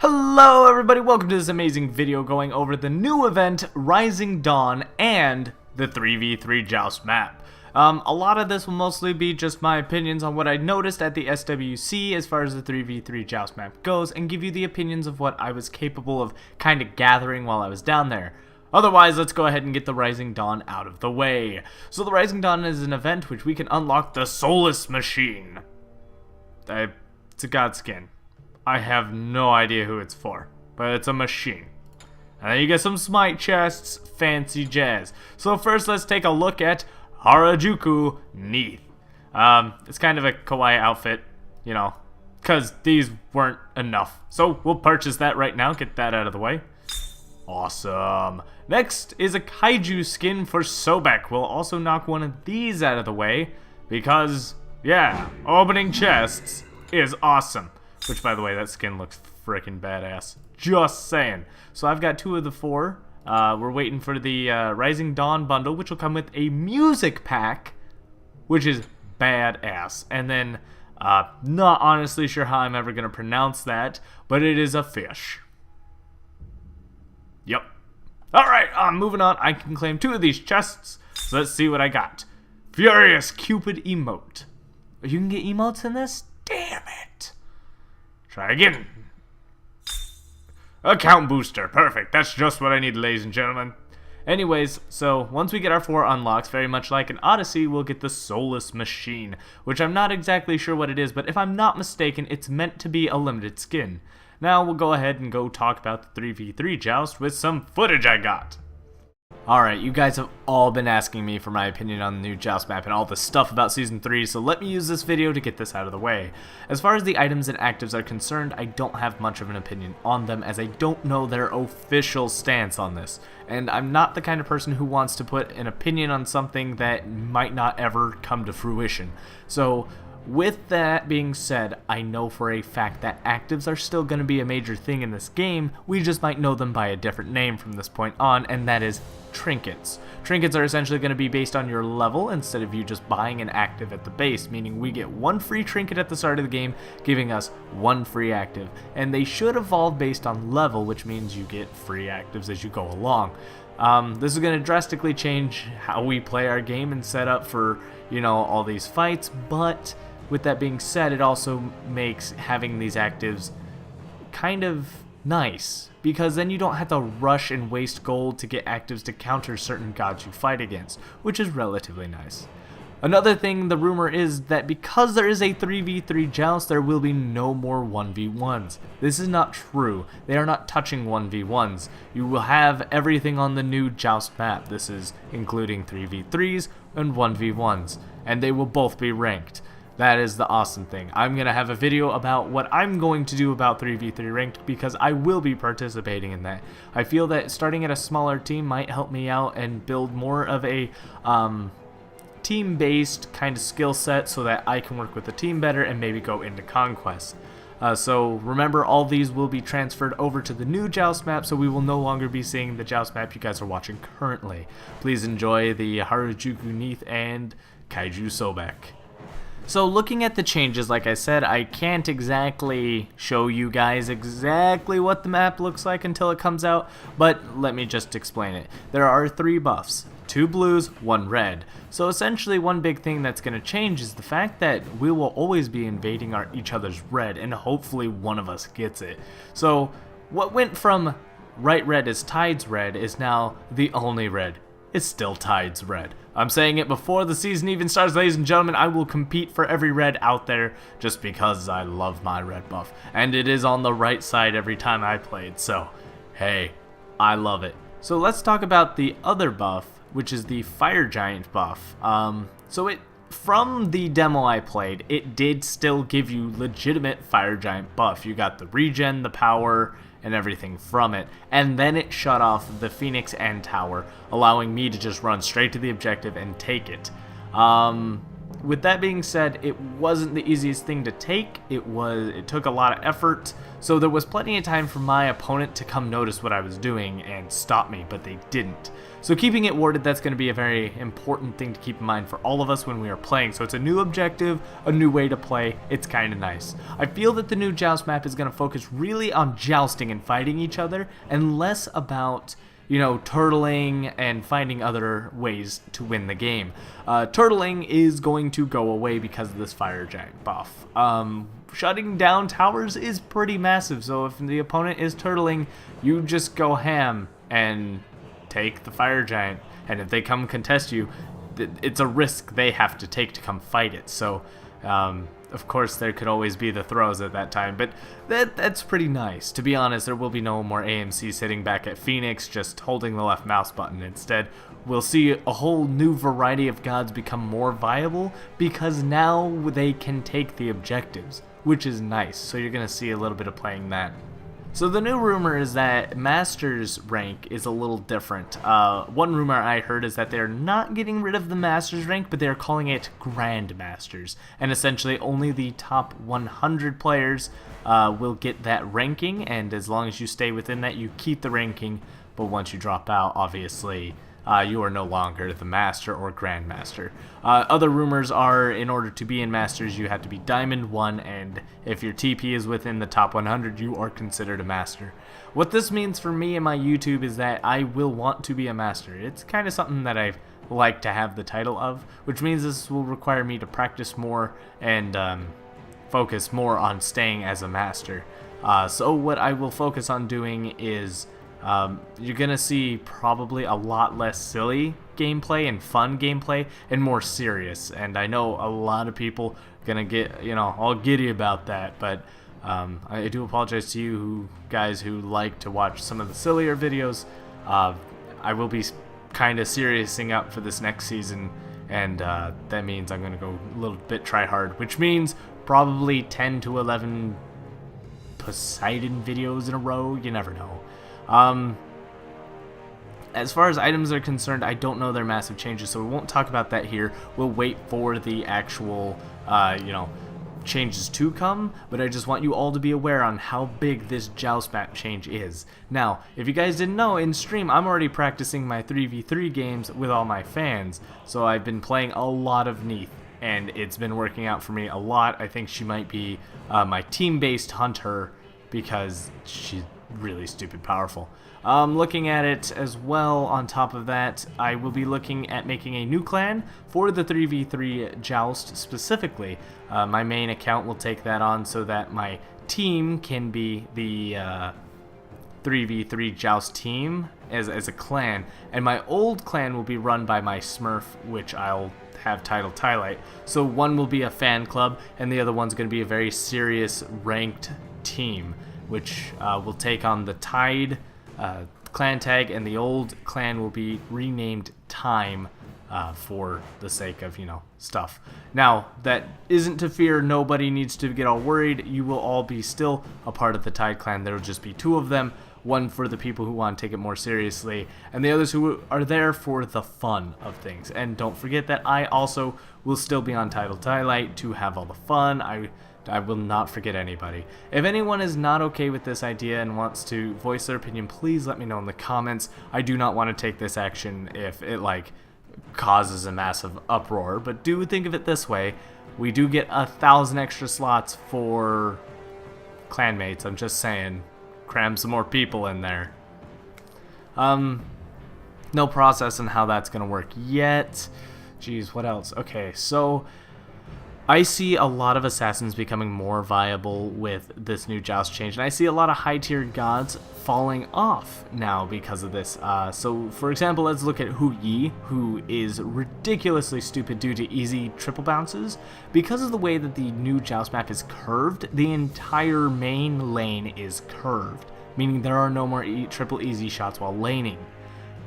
Hello everybody, welcome to this amazing video going over the new event, Rising Dawn, and the 3v3 Joust map. A lot of this will mostly be just my opinions on what I noticed at the SWC as far as the 3v3 Joust map goes, and give you the opinions of what I was capable of kind of gathering while I was down there. Otherwise, let's go ahead and get the Rising Dawn out of the way. So the Rising Dawn is an event which we can unlock the Soulless Machine. It's a god skin. I have no idea who it's for, but it's a machine. And then you get some smite chests, fancy jazz. So first let's take a look at Harajuku Neath. It's kind of a kawaii outfit, you know, because these weren't enough. So we'll purchase that right now, get that out of the way. Awesome. Next is a kaiju skin for Sobek. We'll also knock one of these out of the way because, yeah, opening chests is awesome. Which, by the way, that skin looks freaking badass. Just saying. So I've got two of the four. We're waiting for the Rising Dawn bundle, which will come with a music pack, which is badass. And then, not honestly sure how I'm ever going to pronounce that, but it is a fish. Yep. Alright, moving on. I can claim two of these chests. So let's see what I got. Furious Cupid emote. You can get emotes in this? Damn it. Try again. Account booster. Perfect. That's just what I need, ladies and gentlemen. Anyways, so once we get our 4 unlocks, very much like in Odyssey, we'll get the Soulless Machine, which I'm not exactly sure what it is, but if I'm not mistaken, it's meant to be a limited skin. Now we'll go ahead and go talk about the 3v3 Joust with some footage I got. Alright, you guys have all been asking me for my opinion on the new Joust map and all the stuff about Season 3, so let me use this video to get this out of the way. As far as the items and actives are concerned, I don't have much of an opinion on them as I don't know their official stance on this. And I'm not the kind of person who wants to put an opinion on something that might not ever come to fruition. So, with that being said, I know for a fact that actives are still going to be a major thing in this game. We just might know them by a different name from this point on, and that is trinkets. Trinkets are essentially going to be based on your level instead of you just buying an active at the base, meaning we get one free trinket at the start of the game, giving us one free active. And they should evolve based on level, which means you get free actives as you go along. This is going to drastically change how we play our game and set up for, you know, all these fights, but with that being said, it also makes having these actives kind of nice, because then you don't have to rush and waste gold to get actives to counter certain gods you fight against, which is relatively nice. Another thing, the rumor is that because there is a 3v3 Joust, there will be no more 1v1s. This is not true. They are not touching 1v1s. You will have everything on the new Joust map. This is including 3v3s and 1v1s, and they will both be ranked. That is the awesome thing. I'm going to have a video about what I'm going to do about 3v3 ranked because I will be participating in that. I feel that starting at a smaller team might help me out and build more of a team-based kind of skill set so that I can work with the team better and maybe go into Conquest. So remember, all these will be transferred over to the new Joust map, so we will no longer be seeing the Joust map you guys are watching currently. Please enjoy the Harajuku Neath and Kaiju Sobek. So looking at the changes, like I said, I can't exactly show you guys exactly what the map looks like until it comes out, but let me just explain it. There are 3 buffs, 2 blues, 1 red. So essentially one big thing that's going to change is the fact that we will always be invading each other's red, and hopefully one of us gets it. So what went from right red is Tyde's red is now the only red. It's still Tyde's red. I'm saying it before the season even starts, ladies and gentlemen. I will compete for every red out there just because I love my red buff. And it is on the right side every time I played, so hey, I love it. So let's talk about the other buff, which is the Fire Giant buff. From the demo I played, it did still give you legitimate Fire Giant buff. You got the regen, the power, and everything from it, and then it shut off the Phoenix and Tower, allowing me to just run straight to the objective and take it. with that being said, it wasn't the easiest thing to take. It took a lot of effort, so there was plenty of time for my opponent to come notice what I was doing and stop me, but they didn't. So keeping it warded, that's going to be a very important thing to keep in mind for all of us when we are playing. So it's a new objective, a new way to play. It's kind of nice. I feel that the new Joust map is going to focus really on jousting and fighting each other, and less about, you know, turtling and finding other ways to win the game. Turtling is going to go away because of this fire giant buff. Shutting down towers is pretty massive, so if the opponent is turtling, you just go ham and take the fire giant, and if they come contest you, it's a risk they have to take to come fight it. So of course there could always be the throws at that time, but that's pretty nice. To be honest, there will be no more AMC sitting back at Phoenix just holding the left mouse button. Instead, we'll see a whole new variety of gods become more viable because now they can take the objectives, which is nice. So you're gonna see a little bit of playing that. So the new rumor is that Master's rank is a little different. One rumor I heard is that they're not getting rid of the Master's rank, but they're calling it Grandmasters. And essentially only the top 100 players will get that ranking, and as long as you stay within that, you keep the ranking. But once you drop out, obviously, you are no longer the Master or Grandmaster. Other rumors are, in order to be in Masters, you have to be Diamond 1, and if your TP is within the top 100, you are considered a Master. What this means for me and my YouTube is that I will want to be a Master. It's kind of something that I like to have the title of, which means this will require me to practice more and focus more on staying as a Master. So what I will focus on doing is you're gonna see probably a lot less silly gameplay and fun gameplay and more serious, and I know a lot of people are gonna get, you know, all giddy about that, but I do apologize to you guys who like to watch some of the sillier videos. I will be kind of seriousing up for this next season, and that means I'm gonna go a little bit try hard, which means probably 10 to 11 Poseidon videos in a row. You never know. As far as items are concerned, I don't know their massive changes, so we won't talk about that here. We'll wait for the actual, you know, changes to come, but I just want you all to be aware on how big this Joust map change is. Now, if you guys didn't know, in stream, I'm already practicing my 3v3 games with all my fans, so I've been playing a lot of Neith, and it's been working out for me a lot. I think she might be my team-based hunter because she's really stupid powerful. Looking at it as well, on top of that, I will be looking at making a new clan for the 3v3 Joust specifically. My main account will take that on so that my team can be the 3v3 Joust team as a clan, and my old clan will be run by my Smurf, which I'll have titled TydeTyme. So one will be a fan club, and the other one's going to be a very serious ranked team, which will take on the Tide clan tag, and the old clan will be renamed Time for the sake of, you know, stuff. Now, that isn't to fear. Nobody needs to get all worried. You will all be still a part of the Tide clan. There will just be two of them, one for the people who want to take it more seriously, and the others who are there for the fun of things. And don't forget that I also will still be on TydeTyme to have all the fun. I will not forget anybody. If anyone is not okay with this idea and wants to voice their opinion, please let me know in the comments. I do not want to take this action if it, like, causes a massive uproar, but do think of it this way. We do get 1,000 extra slots for clanmates. I'm just saying, cram some more people in there. No process on how that's gonna work yet. Jeez, what else? Okay, so I see a lot of assassins becoming more viable with this new Joust change, and I see a lot of high-tier gods falling off now because of this. So, for example, let's look at Hu Yi, who is ridiculously stupid due to easy triple bounces. Because of the way that the new Joust map is curved, the entire main lane is curved, meaning there are no more triple easy shots while laning.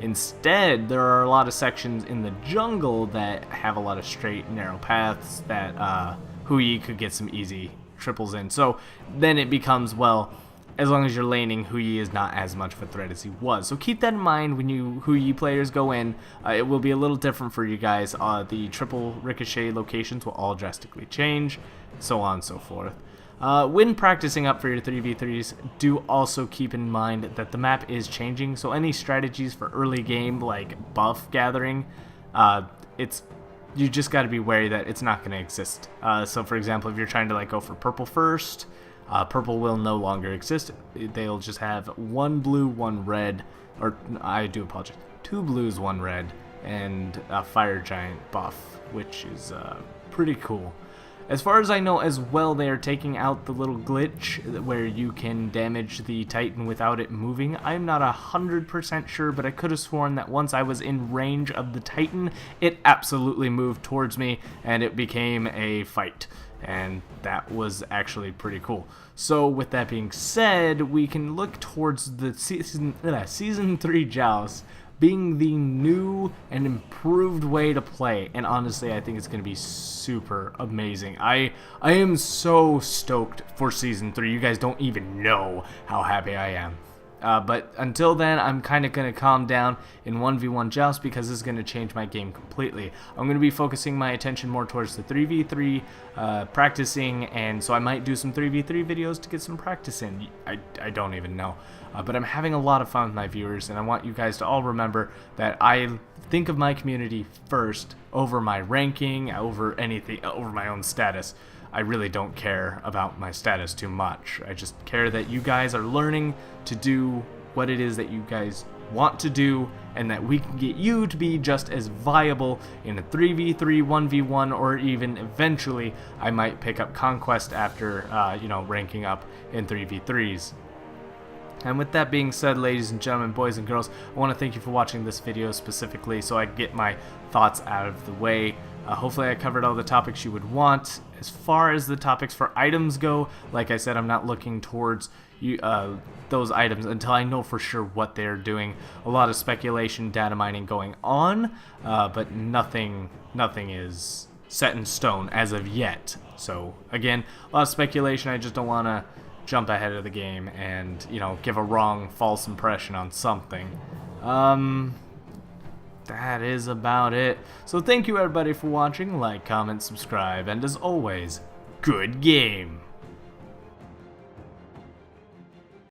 Instead, there are a lot of sections in the jungle that have a lot of straight, narrow paths that Hu Yi could get some easy triples in. So then it becomes, well, as long as you're laning, Hu Yi is not as much of a threat as he was. So keep that in mind when you Hu Yi players go in. It will be a little different for you guys. The triple ricochet locations will all drastically change, so on and so forth. When practicing up for your 3v3s, do also keep in mind that the map is changing, so any strategies for early game, like buff gathering, you just got to be wary that it's not going to exist. So for example, if you're trying to like go for purple first, purple will no longer exist. They'll just have 1 blue, 1 red, or I do apologize, 2 blues, 1 red, and a fire giant buff, which is pretty cool. As far as I know as well, they are taking out the little glitch where you can damage the Titan without it moving. I'm not 100% sure, but I could have sworn that once I was in range of the Titan, it absolutely moved towards me and it became a fight. And that was actually pretty cool. So with that being said, we can look towards the season 3 Joust being the new and improved way to play, and honestly I think it's going to be super amazing. I am so stoked for season 3. You guys don't even know how happy I am. But until then, I'm kind of going to calm down in 1v1 Joust because this is going to change my game completely. I'm going to be focusing my attention more towards the 3v3 practicing, and so I might do some 3v3 videos to get some practice in. I don't even know. But I'm having a lot of fun with my viewers, and I want you guys to all remember that I think of my community first over my ranking, over anything, over my own status. I really don't care about my status too much. I just care that you guys are learning to do what it is that you guys want to do, and that we can get you to be just as viable in a 3v3, 1v1, or even eventually I might pick up Conquest after, ranking up in 3v3s. And with that being said, ladies and gentlemen, boys and girls, I want to thank you for watching this video specifically so I can get my thoughts out of the way. Hopefully I covered all the topics you would want. As far as the topics for items go, like I said, I'm not looking towards those items until I know for sure what they're doing. A lot of speculation, data mining going on, but nothing is set in stone as of yet. So again, a lot of speculation. I just don't want to jump ahead of the game and, give a wrong, false impression on something. That is about it. So thank you everybody for watching. Like, comment, subscribe, and as always, good game.